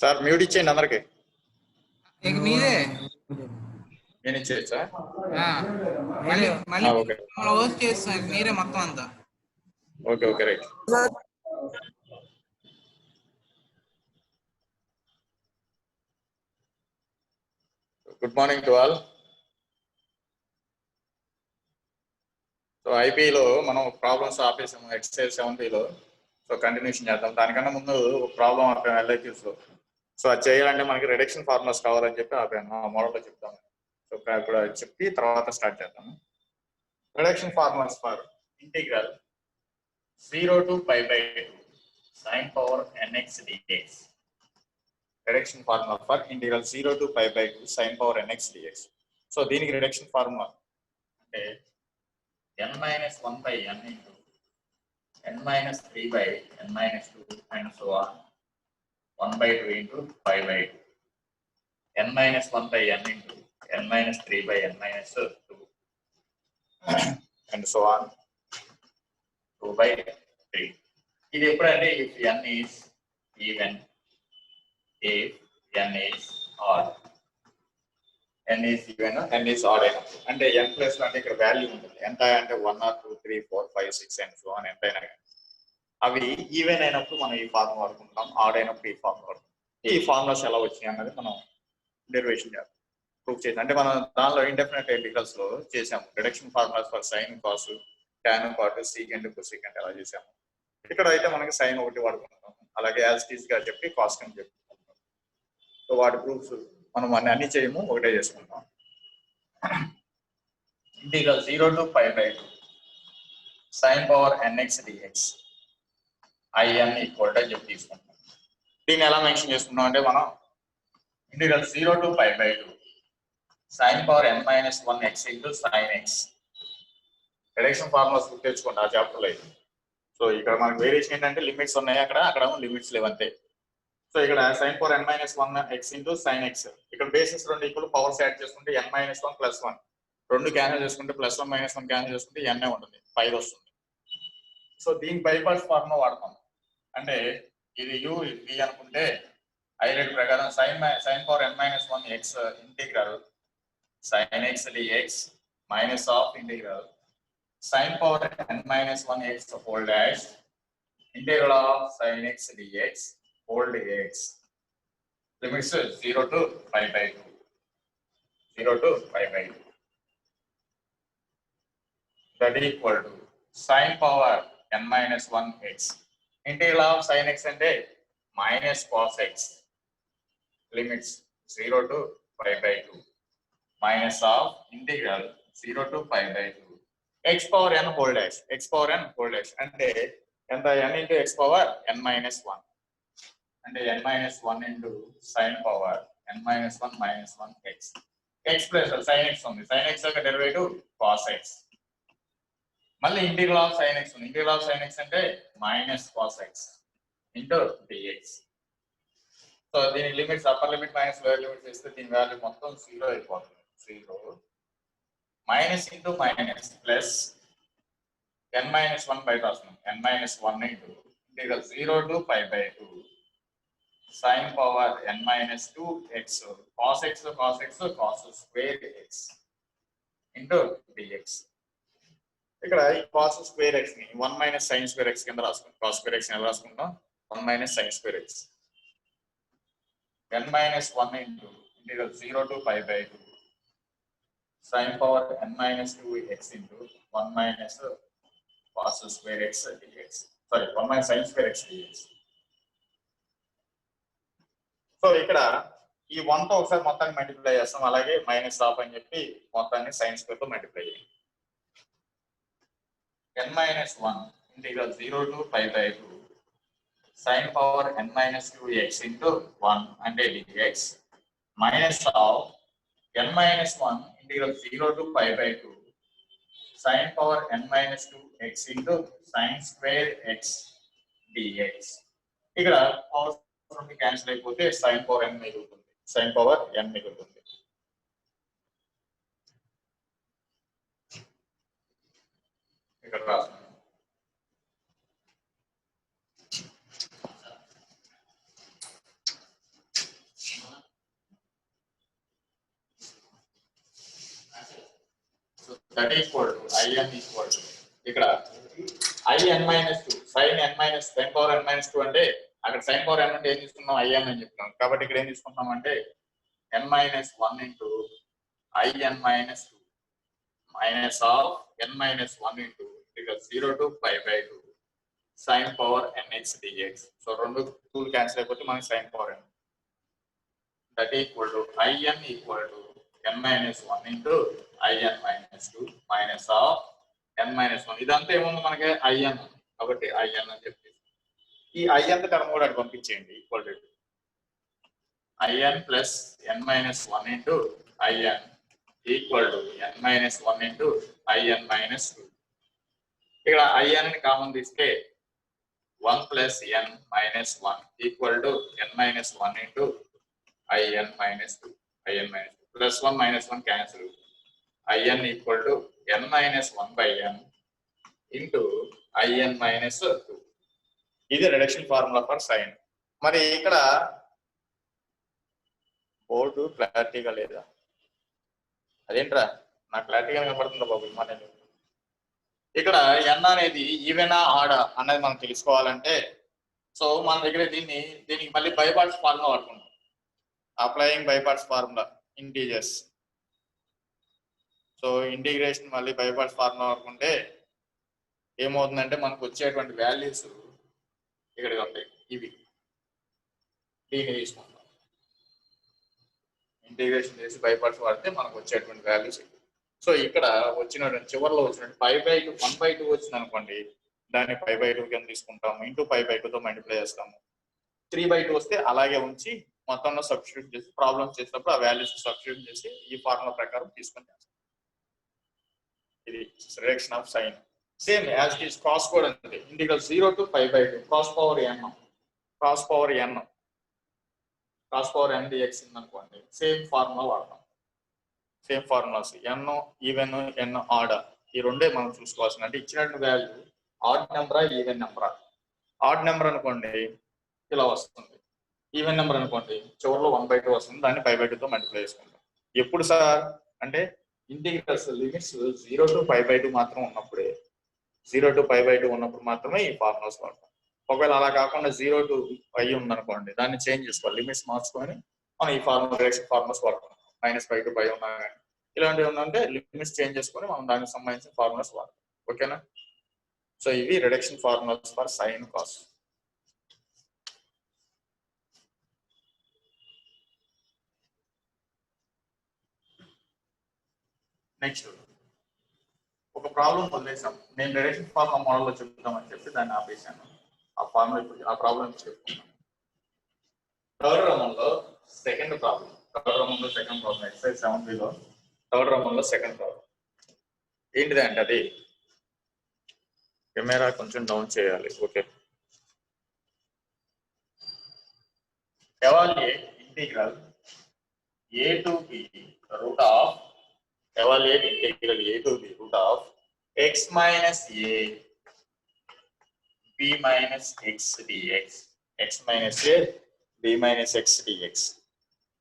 Sir mute ఇచ్చేయండి అందరికి. మీరే నేను ఇచ్చేయచ్చా? మళ్ళీ ఓకే హోస్ట్ చేస్తాను మీరే మొత్తం అంతా. Okay okay right. Good morning to all. So ఐపీలో మనం ప్రాబ్లమ్స్ ఆపేసాము ఎక్సర్సైజ్ 7Bలో. సో కంటిన్యూషన్ చేద్దాం. దానికన్నా ముందు ప్రాబ్లం ఆపాము ఎల్ఐక్యూస్లో. సో అది చేయాలంటే మనకి రిడక్షన్ ఫార్ములాస్ కావాలని చెప్పి ఆపాను. ఆ మోడల్లో చెప్తాము. సో ఇప్పుడు చెప్పి తర్వాత స్టార్ట్ చేద్దాము. Reduction formulas for integral 0 to π/2 sin power nx dx. Reduction formula for integral 0 to π/2 sin power nx dx. So దీనికి రిడక్షన్ ఫార్ములా అంటే n-1/n into n-3/n-2 and so on 1/2 into π/2 n-1/n into n-3/n-2 and so on 2/3. ఇది ఎప్పుడంటే if n is even, if n is odd, n is even, n is odd అయినప్పుడు అంటే n plus అంటే ఇక్కడ value ఉంటుంది. ఎంత అంటే 1 or 2 3 4 5 6 and so on ఎంత అయినా అవి ఈవెన్ అయినప్పుడు మనం ఈ ఫార్ములా వాడుకుంటాం, ఆడ్ అయినప్పుడు ఈ ఫార్ములా వాడుకుంటాం. ఈ ఫార్ములాస్ ఎలా వచ్చినాయి అన్నది మనం డెరివేషన్ చేద్దాం, ప్రూఫ్ చేద్దాం. అంటే మనం దానిలో ఇండెఫినెట్ ఇంటిగ్రల్స్ లో చేసాము reduction formulas for sine, cos, tan, cot, secant, cosecant ఎలా చేసాము. ఇక్కడ అయితే మనకి సైన్ ఒకటి వాడుకుంటాం, అలాగే యాజ్ టీజ్ గా చెప్పి కాస్ అని చెప్పుకుంటాం. సో వాటి ప్రూఫ్స్ మనం అన్ని చేయము, ఒకటే చేసుకుంటాం. Integral 0 to π/2 sin power nx dx in equal to చెప్పి తీసుకుంటాం. దీన్ని ఎలా మెన్షన్ చేసుకుంటాం అంటే మనం integral 0 to π/2 sin power n-1 x into sin x. Reduction formulas గుర్తు తెచ్చుకోండి ఆ చాప్టర్లో అయితే. సో ఇక్కడ మనకి వేరియేషన్ ఏంటంటే లిమిట్స్ ఉన్నాయి, అక్కడ లిమిట్స్ లేవంతే. సో ఇక్కడ sin power n-1 x into sin x, ఇక్కడ బేసిస్ రెండు ఈక్వల్, పవర్స్ యాడ్ చేసుకుంటే n-1 + 1, రెండు క్యాన్సిల్ చేసుకుంటే +1 - 1 క్యాన్సిల్ చేసుకుంటే n ఉంటుంది, 5 వస్తుంది. సో దీని బైపార్ట్స్ ఫార్ములా వాడతాం. అంటే ఇది u ఇది v అనుకుంటే హైలైట్ ప్రకారం sin power n-1 x integral sin x dx minus of integral sin power n-1 x whole dash integral of sin x dx whole dx. Limits 0 to π/2. 0 to π/2. That equal to sin power n-1 x. Integral of sin x అంటే minus cos x. Limits 0 to π/2. Minus of integral 0 to π/2 x power n whole dash. X power n whole dash అంటే ఎంత, n into x power n-1 అంటే n-1 into sin power n-1 minus 1 x. X plus sin x ఉంది, sin x యొక్క derivative cos x. మళ్ళీ integral of sin x ఉంది, integral of sin x అంటే minus cos x into dx. So దీని limits upper limit minus lower limit చేస్తే దీని value మొత్తం 0 అయిపోతుంది. 0 minus into minus plus n-1 బయట వస్తుంది, n-1 into integral 0 to π/2 sin power n-2 x cos x cos square x into dx. ఇక్కడ ఈ cos square x ని 1 - sin square x కింద రాసుకుంటాం. cos square x ని ఎలా రాసుకుంటాం, 1 - sin square x. n-1 into integral 0 to π/2 sin power n-2 x into 1 - cos square x dx. Sorry, 1 - sin square x dx. So ఇక్కడ ఈ 1 తో ఒకసారి మొత్తాన్ని మల్టిప్లై చేస్తాం, అలాగే -12 అని చెప్పి మొత్తాన్ని sin square తో మల్టిప్లై చేయాలి. n-1 integral 0 to π/2 sin power n-2 x into 1 అంటే dx minus of n-1 integral 0 to π/2 sin power n-2 x into sin square x dx. ఇక్కడ పవర్ నుండి క్యాన్సిల్ అయిపోతే sin power n మిగులుతుంది, sin power n మిగులుతుంది. ఇక్కడ రాస్తున్నాను that equal to I n equal to ఇక్కడ I n minus 2 sine n minus sine power n minus 2 అంటే అక్కడ సైన్ పవర్ ఎన్ అంటే ఏం తీసుకున్నాం ఐఎన్ అని చెప్తున్నాం కాబట్టి ఇక్కడ ఏం తీసుకుంటాం అంటే n minus 1 into in minus 2 minus of n minus 1 into because 0 to pi by 2 sin power nx dx. So రెండు టూల్ క్యాన్సిల్ అయిపోతే మనకి sin power n that equal to in equal to n minus 1 into in minus 2 minus of n minus 1. ఇదంతా ఏముంది మనకి in కాబట్టి in అని చెప్పి ఈ in టర్మ్ కూడా పంపించేయండి equal to in plus n minus 1 into in equal to n minus 1 into in minus 2. ఇక్కడ in ని కామన్ తీస్తే 1 plus n minus 1 equal to n minus 1 into in minus 2. in minus 2 plus 1 minus 1 cancel. in equal to n minus 1 by n into in minus 2. ఇది reduction formula for sign. మరి ఇక్కడ board క్లారిటీగా లేదా అదేంట్రా నాకు క్లారిటీగా కనపడుతుందా బాబు మన ఇక్కడ ఎన్ అనేది ఈవెనా ఆడా అన్నది మనం తెలుసుకోవాలంటే సో మన దగ్గర దీనికి మళ్ళీ బైపార్ట్స్ ఫార్ములా వాడుకుంటాం applying by parts formula integers. So integration మళ్ళీ బైపార్ట్స్ ఫార్ములా వాడుకుంటే ఏమవుతుందంటే మనకు వచ్చేటువంటి వాల్యూస్ ఇక్కడికి ఉంటాయి ఇవి దీన్ని తీసుకుంటాం ఇంటిగ్రేషన్ చేసి బైపార్ట్స్ వాడితే మనకు వచ్చేటువంటి వాల్యూస్. సో ఇక్కడ వచ్చినటువంటి చివరిలో వచ్చినట్టు 5/2 1/2 వచ్చింది అనుకోండి దాన్ని 5/2 కింద తీసుకుంటాము ఇంటూ 5/2తో మల్టిప్లై చేస్తాము. 3/2 వస్తే అలాగే ఉంచి మొత్తంలో సబ్స్టిట్యూట్ చేసి ప్రాబ్లమ్స్ చేసినప్పుడు ఆ వాల్యూస్ సబ్స్టిట్యూట్ చేసి ఈ ఫార్ములా ప్రకారం తీసుకొని చేస్తాం. ఇది reduction of sine. Same as it is cos కూడా అంతే integral 0 to 5/2 cos power n cos power n dx అనుకోండి సేమ్ ఫార్ములా వాడతాం. Same formulas n even n odd ఈ రెండే మనం చూసుకోవాల్సిన అంటే ఇచ్చినట్టు వాల్యూ ఆడ్ నెంబరా ఈవెన్ నెంబరా. ఆడ్ నెంబర్ అనుకోండి ఇలా వస్తుంది ఈవెన్ నెంబర్ అనుకోండి చివరిలో 1/2 వస్తుంది దాన్ని 5/2తో మల్టిప్లై చేసుకుంటాం. ఎప్పుడు సార్ అంటే ఇంటిగ్రల్స్ లిమిట్స్ 0 to 5/2 మాత్రం ఉన్నప్పుడే 0 to 5/2 ఉన్నప్పుడు మాత్రమే ఈ ఫార్ములాస్ వాడతాం. ఒకవేళ అలా కాకుండా 0 to π ఉందనుకోండి దాన్ని చేంజ్ చేసుకోవాలి లిమిట్స్ మార్చుకొని మనం ఈ ఫార్ములా రిడక్షన్ ఫార్ములాస్ వాడుతాం. -5 to π ఉన్నా కానీ ఇలాంటివి ఉందంటే లిమిట్స్ చేంజ్ చేసుకొని మనం దానికి సంబంధించిన ఫార్ములాస్ వాడతాం. ఓకేనా. సో ఇవి reduction formulas for sine cos. Next ఒక ప్రాబ్లం వదిలేసాం నేను రిడక్షన్ ఫార్ములా మోడల్లో చెప్తామని చెప్పి దాన్ని ఆపేసాను. ఆ ఫార్ములా ఇప్పుడు ఆ ప్రాబ్లం చెప్పుకున్నాం. థర్డ్ రౌండ్లో సెకండ్ ప్రాబ్లం ఎక్సర్సైజ్ 7లో థర్డ్ రౌండ్లో సెకండ్ ప్రాబ్లం ఏంటిది అంటే అది కెమెరా కొంచెం డౌన్ చేయాలి. Okay. Evaluate integral a to b root of evaluate integral a to b root of x minus a b minus x dx x minus a b minus x dx.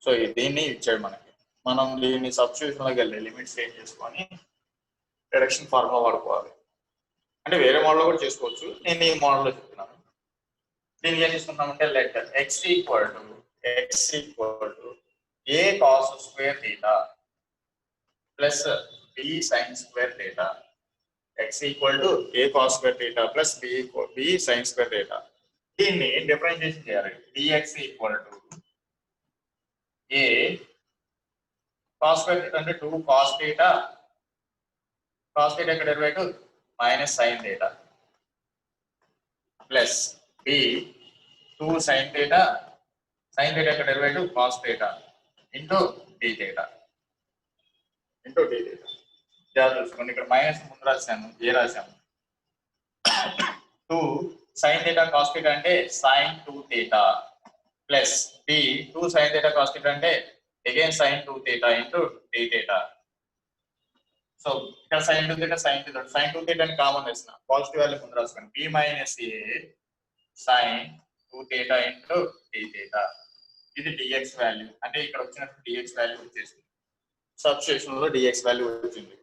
So దీన్ని ఇచ్చాడు మనకి మనం దీన్ని substitution లోకి వెళ్ళి limits change చేసుకొని reduction formula వాడుకోవాలి. అంటే వేరే మోడల్లో కూడా చేసుకోవచ్చు నేను ఈ మోడల్లో చెప్తున్నాను. దీనికి ఏం తీసుకుంటామంటే let x equal to a cos square theta plus b sin square theta. x equal to a cos square theta plus b sin square theta. దీన్ని డిఫరెన్షియేషన్ చేయాలి. dx equal to a cos square theta అంటే 2 cos theta యొక్క derivative minus sin theta plus b 2 sin theta యొక్క derivative cos theta into d theta. చూసుకోండి ఇక్కడ minus ముందు రాశాను ఏ రాశాను 2 sin theta cos theta అంటే sin 2 theta plus b 2 sin theta cos theta అంటే again sin 2 theta into d theta. So ఇక్కడ sin 2 theta అని కామన్ వేసిన పాజిటివ్ వాల్యూ ముందు రాసుకోండి b minus a sin 2 theta into d theta. ఇది dx value అంటే ఇక్కడ వచ్చినట్టు dx వాల్యూ వచ్చేసింది సబ్స్టిట్యూషన్ లో dx వాల్యూ వచ్చింది.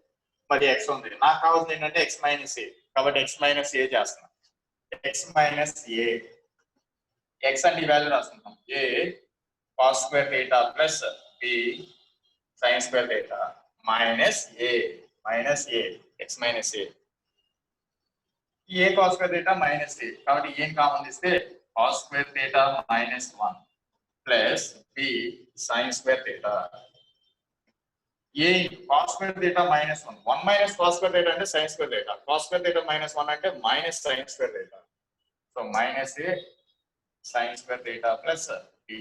మరి ఎక్స్ ఉంది, నాకు కావాల్సింది ఏంటంటే ఎక్స్ మైనస్ ఏ, కాబట్టి ఎక్స్ మైనస్ ఏ చేస్తున్నాం. ఎక్స్ మైనస్ ఏ, ఎక్స్ అంటే ఈ వాల్యూ రాసుకుంటాం, a cos square theta plus b sine square theta minus a x minus a cos square theta minus a, కాబట్టి ఏం కామన్ తీస్తే cos square theta minus 1 plus b sine square theta, a cos square theta minus 1 minus cos square theta అంటే sine square theta, cos square theta minus 1 అంటే minus sine square theta, so minus a sine square theta plus b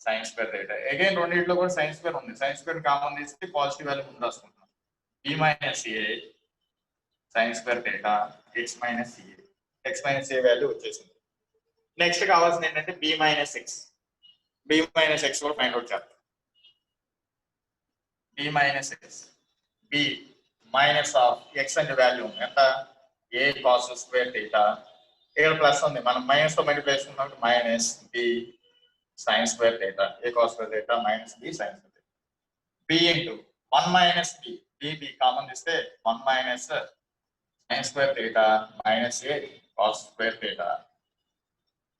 sine square theta. Again రెండింటిలో కూడా sine square ఉంది, sine square common తీస్తే positive value ముందు రాసుకుంటున్నాం, b minus a sine square theta x minus a value వచ్చేసింది. Next కావాల్సింది ఏంటంటే b minus x కూడా ఫైండ్ అవుట్ చేస్తాం. B minus x, b minus of x అనే వాల్యూ ఉంది ఎంత, ఏ కాస్ స్క్వేర్ థీటా, ఇక్కడ ప్లస్ ఉంది మనం మైనస్ తో మల్టిప్లై చేసుకున్నాం, minus b sine square theta, a cos square theta minus b sine square theta, b into 1 minus b common తీస్తే 1 minus sine square theta minus a cos square theta.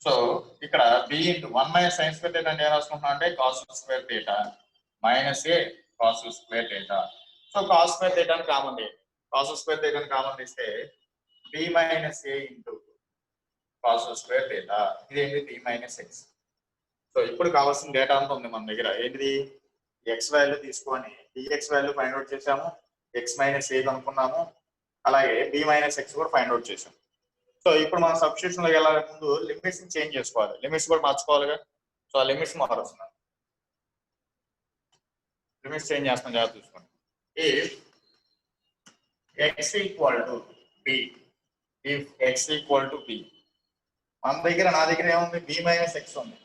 So ఇక్కడ b into 1 minus sine square theta అంటే ఏం రాసుకుంటున్నాం అంటే cos square theta minus a cos square theta. So cos square థీటాని common cos square థీటాని common తీస్తే b minus a into cos square theta, ఇదేంటి b minus x. So ఇప్పుడు కావాల్సిన డేటా అంతా ఉంది మన దగ్గర, ఏంటిది ఎక్స్ వాల్యూ తీసుకొని డిఎక్స్ వాల్యూ ఫైండ్ అవుట్ చేసాము, ఎక్స్ మైనస్ ఏ కనుక్కున్నాము, అలాగే బి మైనస్ ఎక్స్ కూడా ఫైండ్ అవుట్ చేసాము. సో ఇప్పుడు మనం సబ్స్టిట్యూషన్ లోకి వెళ్ళాలి ముందు లిమిట్స్ చేంజ్ చేసుకోవాలి, లిమిట్స్ కూడా మార్చుకోవాలిగా. సో ఆ లిమిట్స్ మారుస్తున్నాం, లిమిట్స్ చేంజ్ చేస్తాం, జాగ్రత్త చూసుకోండి. If x equal to be, if x equal to be, మన దగ్గర నా దగ్గర ఏముంది బి మైనస్ ఎక్స్ ఉంది,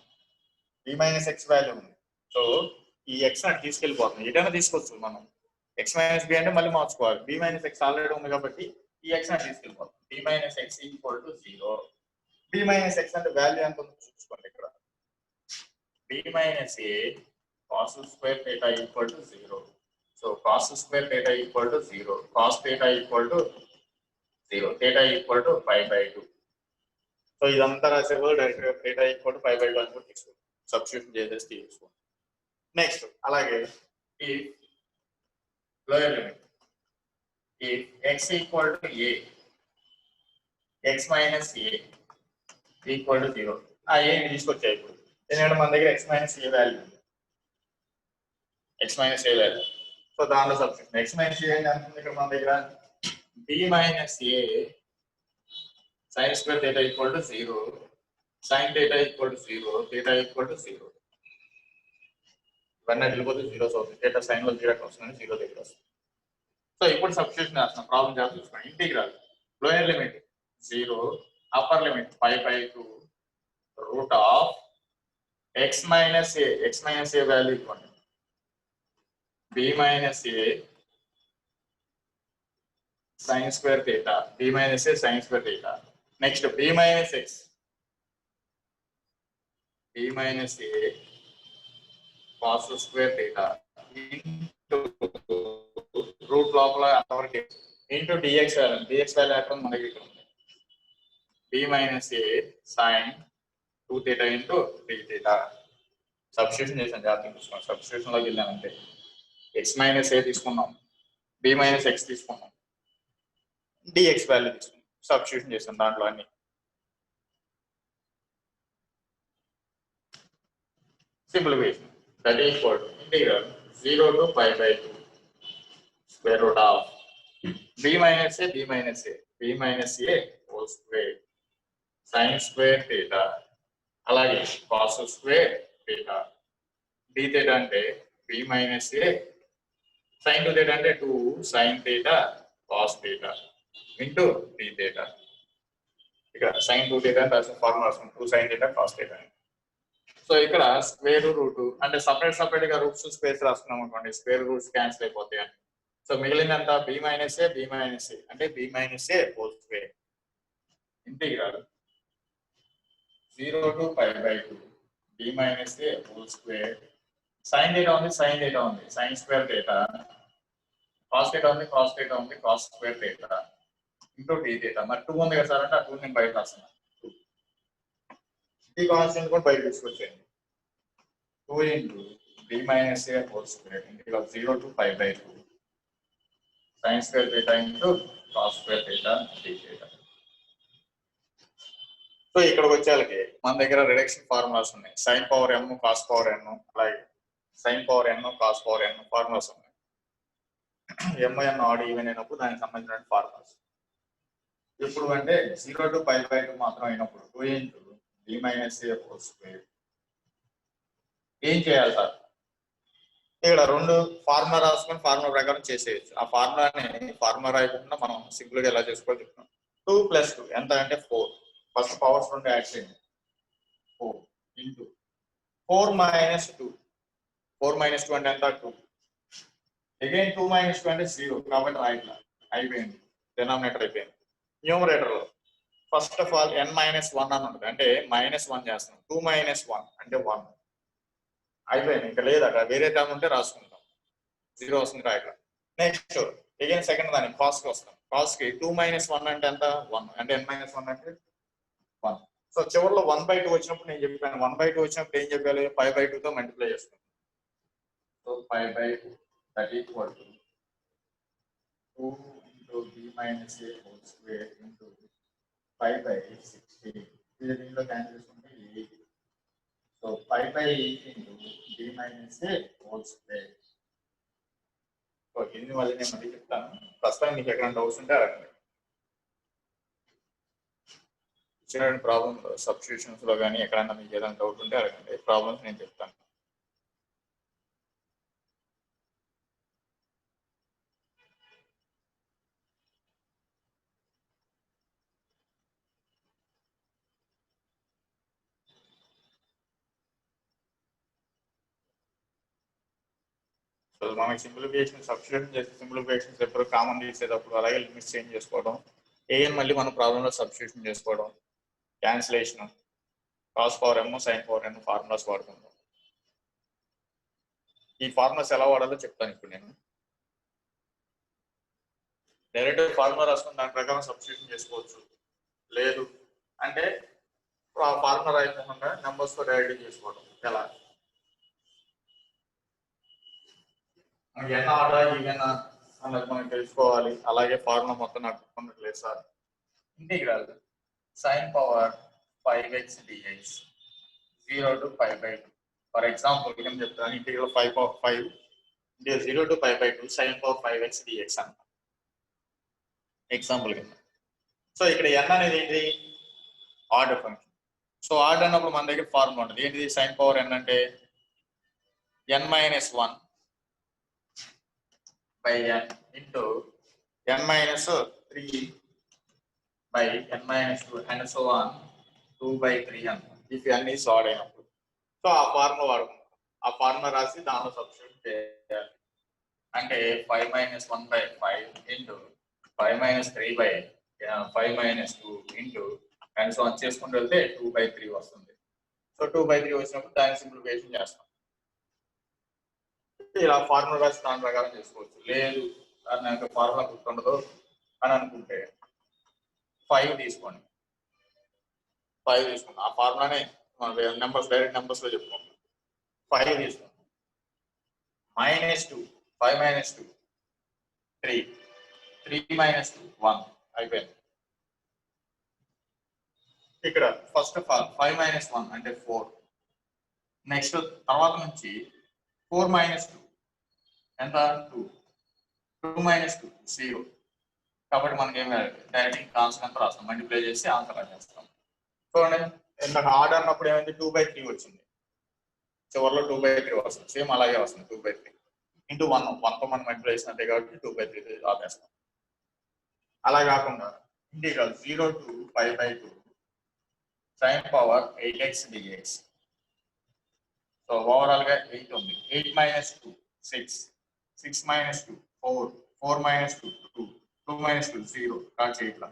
బి మైనస్ ఎక్స్ వాల్యూ ఉంది. సో ఈ ఎక్స్ అటు తీసుకెళ్ళిపోతుంది, ఏదైనా తీసుకోవచ్చు మనం, ఎక్స్ మైనస్ బి అంటే మళ్ళీ మార్చుకోవాలి, బి మైనస్ ఎక్స్ ఆల్రెడీ ఉంది కాబట్టి ఈ ఎక్స్ అటు తీసుకెళ్ళిపోతుంది, b minus x equal to 0. B minus x అంటే వాల్యూ ఎంత ఉందో చూసుకోండి, ఇక్కడ b minus a cos square theta equal to 0. So cos square theta equal to 0, cos theta equal to 0, theta equal to 5/2. So ఇదంతా రాసేవాళ్ళు direct గా theta equal to 5/2 అని కూడా తీసుకోండి, సబ్స్టిట్యూషన్ చేసేసి తీసుకోండి. నెక్స్ట్ అలాగే ఈ lower limit, if x equal to a, x minus a equal to 0, ఆ ఏ తీసుకొచ్చాయి ఇప్పుడు, ఎందుకంటే మన దగ్గర ఎక్స్ మైనస్ ఏ వాల్యూ ఉంది, x minus a value. So దాంట్లో సబ్స్టిట్యూషన్ ఎక్స్ మైనస్ ఏ అని అనుకుంది ఇక్కడ మన దగ్గర b minus a sine square theta equal to 0, sine theta equal to 0, theta equal to 0. ఇవన్నీ వెళ్ళిపోతే 0 అవుతుంది, థీటా సైన్ లో 0 వస్తుంది, 0 దగ్గర వస్తుంది. సో ఇప్పుడు సబ్స్టిట్యూషన్ చేస్తున్నాం, ప్రాబ్లం జాబ్ చూసుకోండి. Integral lower limit 0, upper limit 5/2 root of x minus a value ఇవ్వండి, b minus a sine square theta, b minus a sine square theta. Next b minus x, b minus a cos square theta into root లోపల అంతవరకు into dx value ఎక్కడ మన దగ్గర ఉంది, b minus a sine 2θ into 3θ. Substitution చేసాను, జాగ్రత్తగా చూసుకోండి, substitution లోకి వెళ్ళానంటే ఎక్స్ మైనస్ ఏ తీసుకున్నాం, బి మైనస్ ఎక్స్ తీసుకున్నాం, డిఎక్స్ వాల్యూ తీసుకున్నాం, సబ్స్టిట్యూషన్ చేసాం దాంట్లో అన్ని. Simplification that is equal to integral 0 to 5/2 square root of b minus a whole square sin square theta అలాగే cos square theta d theta అంటే b minus a sin 2 theta అంటే 2 sin theta cos theta into d theta. ఇక్కడ sin 2 theta అంటే formula 2 sin theta cos theta. So ఇక్కడ square root అంటే separate గా roots squares రాసుకున్నాం అనుకోండి, స్క్వేర్ రూట్స్ క్యాన్సిల్ అయిపోతాయి అని. సో మిగిలిందంత బి మైనస్ ఏ అంటే b minus a whole square integral 0 to 5/2 b minus a whole square sine theta ఉంది, sine square theta cos theta ఉంది, కాస్ థీటా ఉంది, cos square theta into d theta. మరి 2 ఉంది కదా sir అంటే ఆ 2 నేను బయట రాస్తున్నాను. ఈ కాన్స్టెంట్ కూడా బయట తీసుకొచ్చేయండి. 2 into b minus a whole square integral 0 to π by 2 sin square theta into cos square theta d theta. So ఇక్కడికి వచ్చేళ్ళకి మన దగ్గర రిడక్షన్ ఫార్ములాస్ ఉన్నాయి. Sine power m cos power n, అలాగే sine power n cos power n formulas ఉన్నాయి. MIN odd even అయినప్పుడు దానికి సంబంధించిన formulas. ఇప్పుడు అంటే 0 to π by 2 మాత్రం అయినప్పుడు 2 into b minus a whole square. ఏం చేయాలి సార్? ఇక్కడ రెండు ఫార్ములా రాసుకొని ఫార్ములా ప్రకారం చేసేయచ్చు. ఆ ఫార్ములా రాయకుండా మనం సింపుల్ గా ఎలా చేసుకోవాలి చెప్తున్నాం. 2 + 2 ఎంత అంటే 4. ఫస్ట్ పవర్స్ రెండు యాడ్ చేయండి. 4 ఇంటూ 4 మైనస్ 2. 4 మైనస్ 2 అంటే ఎంత? 2. అగైన్ 2 మైనస్ 2 అంటే 0 కాబట్టి రాయట్లా, అయిపోయింది. డినామినేటర్ అయిపోయింది. న్యూమరేటర్ లో first of all n minus 1 అని ఉంటుంది, అంటే -1 చేస్తాం. 2 మైనస్ 1 అంటే 1 అయిపోయింది. ఇంకా లేదు అక్కడ వేరే టర్మ్ ఉంటే రాసుకుంటాం. 0 వస్తుంది రాయట్లా. నెక్స్ట్ అగైన్ సెకండ్ దానికి కాస్ కి వస్తాం. కాస్ కి 2 మైనస్ 1 అంటే ఎంత? 1 అంటే n మైనస్ 1 అంటే 1. సో చివరిలో 1/2 వచ్చినప్పుడు నేను చెప్పాను, 1/2 వచ్చినప్పుడు ఏం చెప్పాలి? 5/2 తో మల్టిప్లై చేస్తాం. So 5/2 that equal to 2 into b minus a whole square into 5/16. దీనిలో క్యాన్సిల్ చేసుకుంటే 8. So 5/8 into b minus a whole square. So దీన్ని మళ్ళీ నేను మళ్ళీ చెప్తాను. ప్రస్తుతం మీకు ఎక్కడ డౌట్స్ ఉంటే అడగండి. ఇచ్చిన ప్రాబ్లమ్ సబ్స్టిట్యూషన్స్ లో కానీ ఎక్కడైనా మీకు ఏదైనా డౌట్ ఉంటే అడగండి. ప్రాబ్లమ్స్ నేను చెప్తాను. సో మనకి సింప్లిఫికేషన్ సబ్స్టిట్యూషన్ చేసి సింప్లిఫికేషన్స్ ఎప్పుడు కామన్ చేసేటప్పుడు అలాగే లిమిట్స్ చేంజ్ చేసుకోవడం, ఏఎన్ మళ్ళీ మన ప్రాబ్లంలో సబ్స్టిట్యూషన్ చేసుకోవడం, cancellation, cos power m sine power n formulas వాడుకుంటాం. ఈ ఫార్ములాస్ ఎలా వాడాలో చెప్తాను ఇప్పుడు నేను. డైరెక్ట్ ఫార్ములా రాసుకుని దాని ప్రకారం సబ్స్టిట్యూషన్ చేసుకోవచ్చు. లేదు అంటే ఫార్ములా రాయకుండా నెంబర్స్ తో డైరెక్ట్ చేసుకోవడం. ఎలా ఎన్ ఆర్డర్ ఈవెన్ అన్నది మనం తెలుసుకోవాలి. అలాగే ఫార్ములా మొత్తం నాకు గుర్తున్నట్లేదు sir. Integral sine power 5x dx 0 to π by 2. For example ఏం చెప్తాను, integral 5 0 to π by 2 sine power 5x dx అన్న ఎగ్జాంపుల్ కింద. సో ఇక్కడ n అనేది ఏంటి? Order function. సో ఆర్డర్ అన్నప్పుడు మన దగ్గర ఫార్ములా ఉంటుంది. ఏంటిది? సైన్ పవర్ n అంటే n minus 1 by n into n minus 3 by n minus 2 and so on 2/3 if n is odd అయినప్పుడు. సో ఆ ఫార్ములా వాడుకుంటాం. ఆ ఫార్ములా రాసి దానిలో సబ్స్టిట్యూట్ చేయాలి. అంటే 5 minus 1/5 into 5 minus 3 by 5 minus 2 into and so on చేసుకుంటూ వెళ్తే 2/3 వస్తుంది. సో 2/3 వచ్చినప్పుడు దాన్ని సింప్లిఫికేషన్ చేస్తాం. ఇలా ఫార్ములా రాసి దాని ప్రకారం చేసుకోవచ్చు. లేదు నాకు ఫార్ములా గుర్తుండదు అని అనుకుంటే 5 తీసుకోండి. 5 తీసుకోండి. ఆ ఫార్ములానే నెంబర్స్ డైరెక్ట్ నెంబర్స్ లో చెప్పుకోండి. 5 తీసుకోండి. -2 5 minus 2 3 3 minus 2 1 అయిపోయింది. ఇక్కడ ఫస్ట్ ఆఫ్ ఆల్ 5 minus 1 అంటే 4. నెక్స్ట్ తర్వాత నుంచి 4 minus 2 ఎంత? 2 2 minus 2 0. కాబట్టి మనకి ఏం డైరెక్ట్ కాన్స్టెంట్ రాస్తాం, మల్టిప్లై చేసి ఆన్సర్ రాసేస్తాం. చూడండి ఇందాక ఆర్డర్ అన్నప్పుడు ఏమైంది? 2/3 వచ్చింది. చివరిలో 2/3 వస్తుంది. సేమ్ అలాగే వస్తుంది 2/3 ఇంటూ 1తో మనం మల్టిప్లై చేసినట్టే కాబట్టి 2/3 ఆపేస్తాం. అలా కాకుండా integral 0 to π by 2 sine power 8x dx. So overall గా 8 ఉంది. 8 minus 2 6 6 minus 2 4 4 minus 2 2 2 minus 2 0 call చేయట్లా.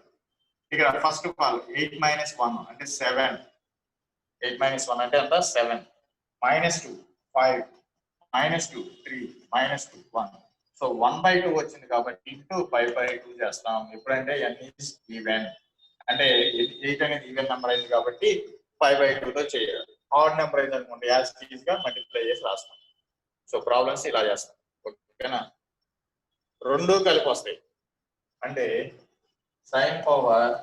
ఇక్కడ ఫస్ట్ ఆఫ్ ఆల్ 8 minus 1 అంటే 7. 8 minus 1 అంటే ఎంత? 7. -2 5 -2 3 -2 1. సో సో 1/2 వచ్చింది కాబట్టి ఇంటూ 5/2 చేస్తాం. ఎప్పుడంటే n ఈజ్ ఈవెన్, అంటే 8 అనేది ఈవెన్ నెంబర్ అయింది కాబట్టి 5/2తో చేయాలి. ఆడ్ నెంబర్ అయింది అనుకోండి, యాజ్ ఈజ్ గా మల్టిప్లై చేసి రాస్తాం. సో ప్రాబ్లమ్స్ ఇలా చేస్తాం. ఓకేనా? రెండు కలిపి వస్తాయి. అంటే sin power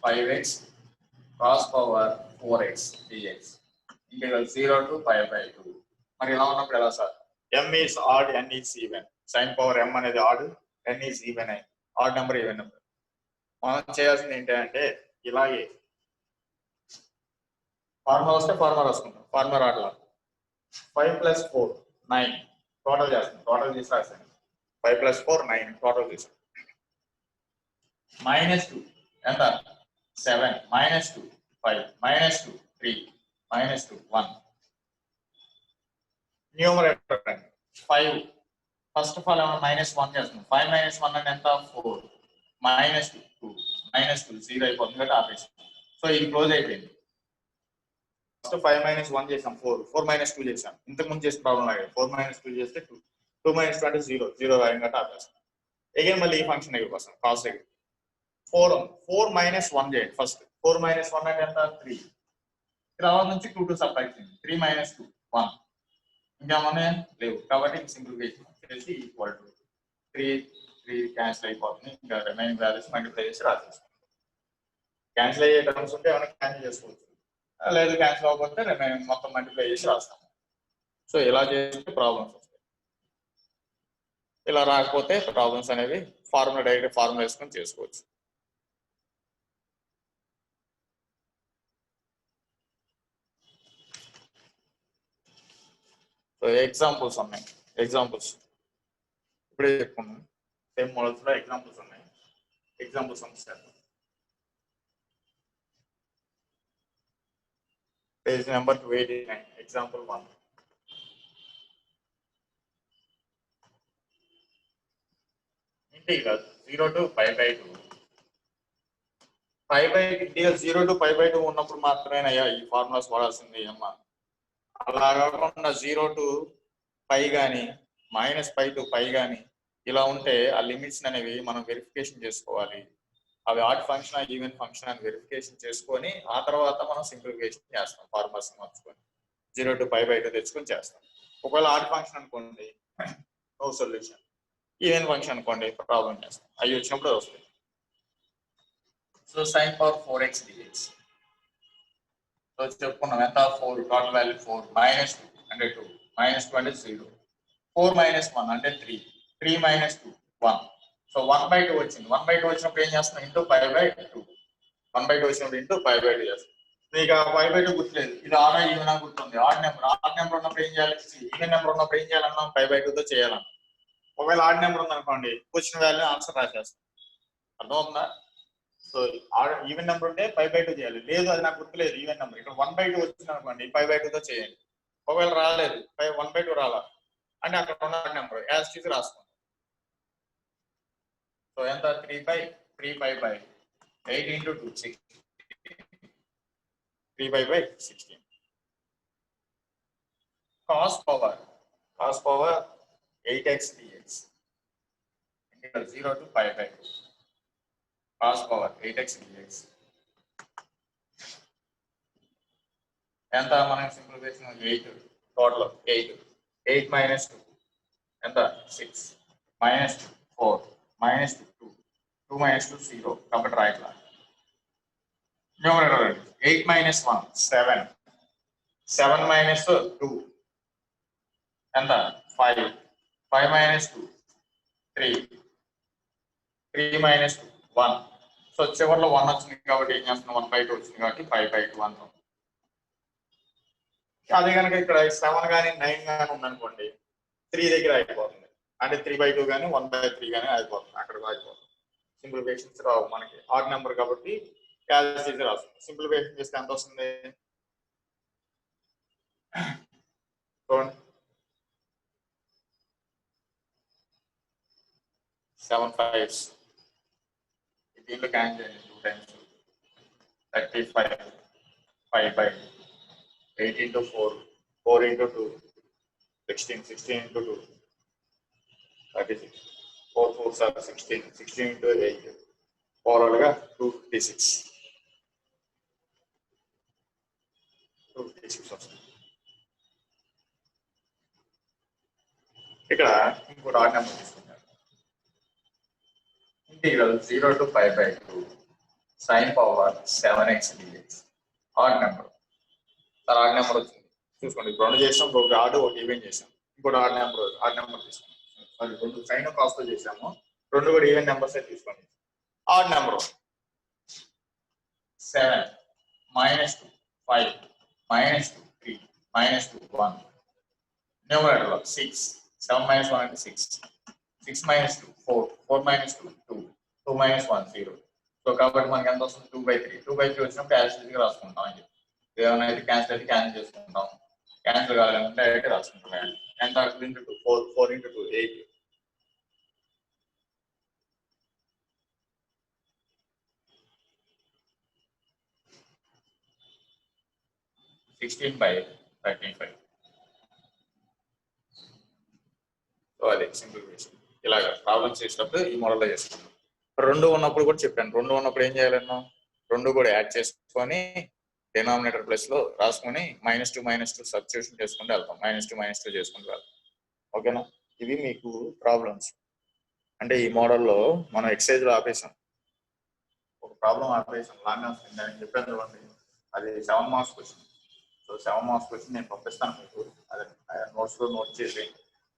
5x cos power 4x dx integral 0 to 5/2. మరి ఇలా ఉన్నప్పుడు ఎలా sir? m is odd, n is even. sin power m అనేది ఆడ్, n ఈజ్ ఈవెన్ అయింది. Odd number even number. మనం చేయాల్సింది ఏంటంటే ఇలాగే ఫార్ములా వస్తే ఫార్ములా రాసుకుంటాం. ఫార్ములా రాట్లా 5 + 4 9 టోటల్ చేస్తాం. టోటల్ చేసి రాసాను. 5 + 4 9 టోటల్ చేసాం. -2 ఎంత? 7 -2 5 -2 3 -2 1. న్యూమరేటర్ 5. ఫస్ట్ ఆఫ్ ఆల్ -1 చేస్తాం. 5 - 1 అంటే ఎంత? 4 -2 -2 0 అయిపోతుంది కాబట్టి ఆపేసి. సో ఇది క్లోజ్ అయిపోయింది. ఫస్ట్ 5 - 1 చేసాం, 4 -2 చేసాం. ఇంతకు ముందు చేసిన ప్రాబ్లం లాగే 4 - 2 చేస్తే 2 2 - 2 అంటే 0 0 రాయం కాబట్టి ఆపేస్తాం. అగైన్ మళ్ళీ ఈ ఫంక్షన్ దగ్గరికి వస్తాం. కాస్ దగ్గర 4 - 1 చేయండి. ఫస్ట్ 4 - 1 అంటే ఎంత? 3. తర్వాత నుంచి 2 2 సబ్ట్రాక్ట్ చేయండి. 3 - 2 1. ఇంకేమన్నా లేవు కాబట్టి సింప్లిఫికేషన్ చేసి ఈక్వల్ టు 3 క్యాన్సిల్ అయిపోతుంది. ఇంకా రిమైనింగ్ వాల్యూస్ మల్టిప్లై చేసి రాసేస్తాం. క్యాన్సిల్ అయ్యే టర్మ్స్ ఉంటే ఏమైనా క్యాన్సిల్ చేసుకోవచ్చు, లేదు క్యాన్సిల్ అవ్వకపోతే రిమైనింగ్ మొత్తం మల్టిప్లై చేసి రాస్తాం. సో ఇలా చేస్తే ప్రాబ్లమ్స్ వస్తాయి. ఇలా రాకపోతే ప్రాబ్లమ్స్ అనేవి ఫార్ములా డైరెక్ట్ ఫార్ములా వేసుకొని చేసుకోవచ్చు. సో ఎగ్జాంపుల్స్ ఉన్నాయి. ఎగ్జాంపుల్స్ ఇప్పుడే చెప్పుకున్నాం. సేమ్ మోడల్స్ లో ఎగ్జాంపుల్స్ ఉన్నాయి. ఎగ్జాంపుల్స్ చేద్దాం. Page number 289, example 1. Integral 0 to 5/2. 0 to 5/2 ఉన్నప్పుడు మాత్రమే ఈ ఫార్ములాస్ వాడాల్సింది అమ్మ. అలా కాకుండా 0 to π కానీ -π to π కానీ ఇలా ఉంటే ఆ లిమిట్స్ అనేవి మనం వెరిఫికేషన్ చేసుకోవాలి. అవి ఆడ్ ఫంక్షన్ ఈవెన్ ఫంక్షన్ అని వెరిఫికేషన్ చేసుకొని ఆ తర్వాత మనం సింప్లిఫికేషన్ చేస్తాం. ఫార్ములాస్ మార్చుకొని 0 to π/2 తెచ్చుకొని చేస్తాం. ఒకవేళ ఆడ్ ఫంక్షన్ అనుకోండి నో సొల్యూషన్. ఈవెన్ ఫంక్షన్ అనుకోండి ప్రాబ్లం చేస్తాం. అవి వచ్చినప్పుడు వస్తాయి. So sin power 4x dx. So చెప్పుకున్నాం ఎంత? 4 టోటల్ వాల్యూ 4 -2 అంటే 2 -2 అంటే 0 4 - 1 అంటే 3 3 - 2 1. సో 1/2 వచ్చింది. 1/2 వచ్చినప్పుడు ఏం చేస్తున్నాం? ఇంటూ 5/2. 1/2 వచ్చినప్పుడు ఇంటూ 5/2 చేస్తాం. ఇక 5/2 గుర్తులేదు. ఇది ఆడ ఈవెన్ గుర్తుంది. ఆడ్ నెంబర్ ఉన్నప్పుడు ఏం చేయాలి? ఈవెన్ నెంబర్ ఉన్నప్పుడు ఏం చేయాలన్నా 5/2తో చేయాలన్నా. ఒకవేళ ఆడ్ నెంబర్ ఉందనుకోండి వచ్చిన వాల్యూ ఆన్సర్ రాసేస్తాం. అర్థమవుతుందా? సో ఈవెన్ నెంబర్ ఉంటే 5/2 చేయాలి. లేదు అది నాకు గుర్తులేదు ఈవెన్ నెంబర్, ఇక్కడ 1/2 వచ్చింది అనుకోండి 5/2తో చేయండి. ఒకవేళ రాలేదు 1/2 రాలా అంటే అక్కడ ఉన్న నెంబర్ యాజ్ టీజ్ రాసుకోండి. సో ఎంత? 3/5/8 into 2 16. 3/16. cos power 8x dx. 0 to 5/2. cos power 8x dx. ఎంత? మనం సింప్లిఫికేషన్ 8 టోటల్ 8 -2 ఎంత? 6 -2 4 -2 2 2 - 2 0 కాబట్టి రాయట్లా. 8 - 1 7 7 - 2 ఎంత? 5 5 - 2 3 3 - 2 1. సో చివరిలో 1 వచ్చింది కాబట్టి ఏం చేస్తున్నాం? 1/2 వచ్చింది కాబట్టి 5/2 అంటాం. అదే కనుక ఇక్కడ 7 కానీ 9 కానీ ఉందనుకోండి 3 దగ్గర అయిపోతుంది. అంటే 3/2 కానీ 1/3 కానీ అయిపోతుంది. అక్కడ అయిపోతుంది. సింప్లిఫికేషన్స్ రావు మనకి. ఆడ్ నెంబర్ కాబట్టి క్యాల్కులేషన్ రాస్తుంది. సింప్లిఫికేషన్ చేస్తే ఎంత వస్తుంది? చూడండి 7 5s. దీంట్లో క్యాన్సిల్ చేయండి 2 times 35 5/8 into 4 4 into 2 16 16 into 2 36. 4 4s are 16. 16 into 8. Overall గా 256. 256 వస్తుంది. ఇక్కడ ఇంకోటి ఆడ్ నెంబర్ తీసుకుంటారు. Integral 0 to pi by 2 sin power 7x dx. Odd number. Odd number వచ్చింది. చూసుకోండి, ఇప్పుడు 2 చేసాం, ఒక ఆడ్ ఒక ఈవెన్ చేసాం. ఇంకోటి ఆడ్ నెంబర్ తీసుకున్నాం. అది 2 సైన్ కాస్ తో చేసాము, 2 కూడా ఈవెన్ నెంబర్స్ తీసుకోండి. Odd number 7 -2 5 -2 3 -2 1. న్యూమరేటర్ 6 7 - 1 అంటే 6 6 - 2 4 4 - 2 2 2 - 1 0. సో కాబట్టి మనకి ఎంత వస్తుంది? 2/3. 2/3 వచ్చినప్పుడు యాసిడ్గా రాసుకుంటాం అని చెప్పి, ఏమైనా అయితే క్యాన్సిల్ అయితే క్యాన్సిల్ చేసుకుంటాం, క్యాన్సిల్ కావాలంటే డైరెక్ట్ రాసుకుంటాం. ఎంత 2 into 2 4 4 into 2 8. 16/35. సో అదే సింప్లిఫికేషన్. ఇలాగ ప్రాబ్లమ్స్ చేసినప్పుడు ఈ మోడల్లో చేసుకుంటాం. 2 ఉన్నప్పుడు కూడా చెప్పాను, 2 ఉన్నప్పుడు ఏం చేయాలన్నా 2 కూడా యాడ్ చేసుకొని డినామినేటర్ ప్లస్ లో రాసుకొని -2 సబ్స్టిట్యూషన్ చేసుకుంటూ వెళ్తాం. -2 చేసుకుంటూ వెళ్తాం. ఓకేనా? ఇవి మీకు ప్రాబ్లమ్స్. అంటే ఈ మోడల్లో మనం ఎక్సైజ్ లో ఆపేసాం, ఒక ప్రాబ్లం ఆపేసాం. లాంగ్ ఆన్సర్ నేను చెప్పాను చూడండి, అది 7 marks question. So 7 marks question నేను పంపిస్తాను మీకు, అదే నోట్స్ లో నోట్ చేసి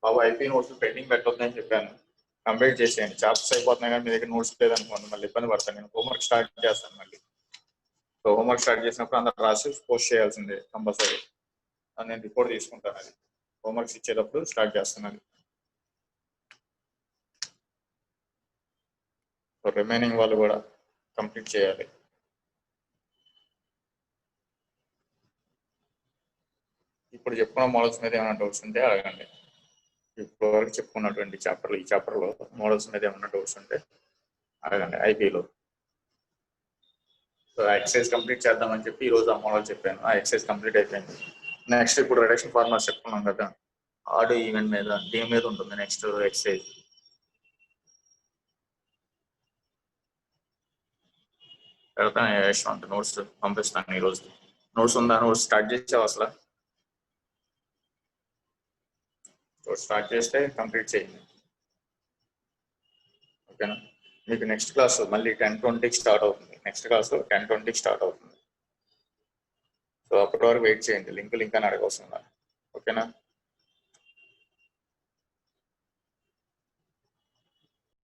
బాబు ఐపీ నోట్స్ పెండింగ్ పెట్టొద్దని చెప్పాను. కంప్లీట్ చేసేయండి. చాప్టర్స్ అయిపోతున్నాయి కానీ మీ దగ్గర నోట్స్ లేదనుకోండి మళ్ళీ ఇబ్బంది పడతాను. నేను హోంవర్క్ స్టార్ట్ చేస్తాను మళ్ళీ. సో హోంవర్క్ స్టార్ట్ చేసినప్పుడు అందరు రాసి పోస్ట్ చేయాల్సిందే కంపల్సరీ. నేను రిపోర్ట్ తీసుకుంటాను, అది హోంవర్క్స్ ఇచ్చేటప్పుడు స్టార్ట్ చేస్తున్నాను. సో రిమైనింగ్ వాళ్ళు కూడా కంప్లీట్ చేయాలి. ఇప్పుడు చెప్పుకున్న మోడల్స్ మీద ఏమైనా డౌట్స్ ఉంటే అడగండి. ఇప్పుడు వరకు చెప్పుకున్నటువంటి ఈ చాప్టర్లో మోడల్స్ మీద ఏమైనా డౌట్స్ ఉంటే అడగండి ఐపీలో. సో ఎక్సైజ్ కంప్లీట్ చేద్దామని చెప్పి ఈరోజు ఆ మోడల్ చెప్పాను. ఆ ఎక్సైజ్ కంప్లీట్ అయిపోయింది. నెక్స్ట్ ఇప్పుడు రిడక్షన్ ఫార్ములా చెప్పుకున్నాం కదా, ఆడ్ ఈవెన్ మీద దీని మీద ఉంటుంది నెక్స్ట్ ఎక్సైజ్. తర్వాత యశ్వంత్ నోట్స్ పంపిస్తాను ఈరోజు. నోట్స్ ఉందా? నోట్స్ స్టార్ట్ చేసావు అసలు? స్టార్ట్ చేస్తే కంప్లీట్ చేయండి. ఓకేనా? మీకు నెక్స్ట్ క్లాస్ మళ్ళీ 10:20 స్టార్ట్ అవుతుంది. నెక్స్ట్ క్లాస్ 10:20 స్టార్ట్ అవుతుంది. సో అప్పటి వరకు వెయిట్ చేయండి. లింక్ అని అడగవలసిందా? ఓకేనా?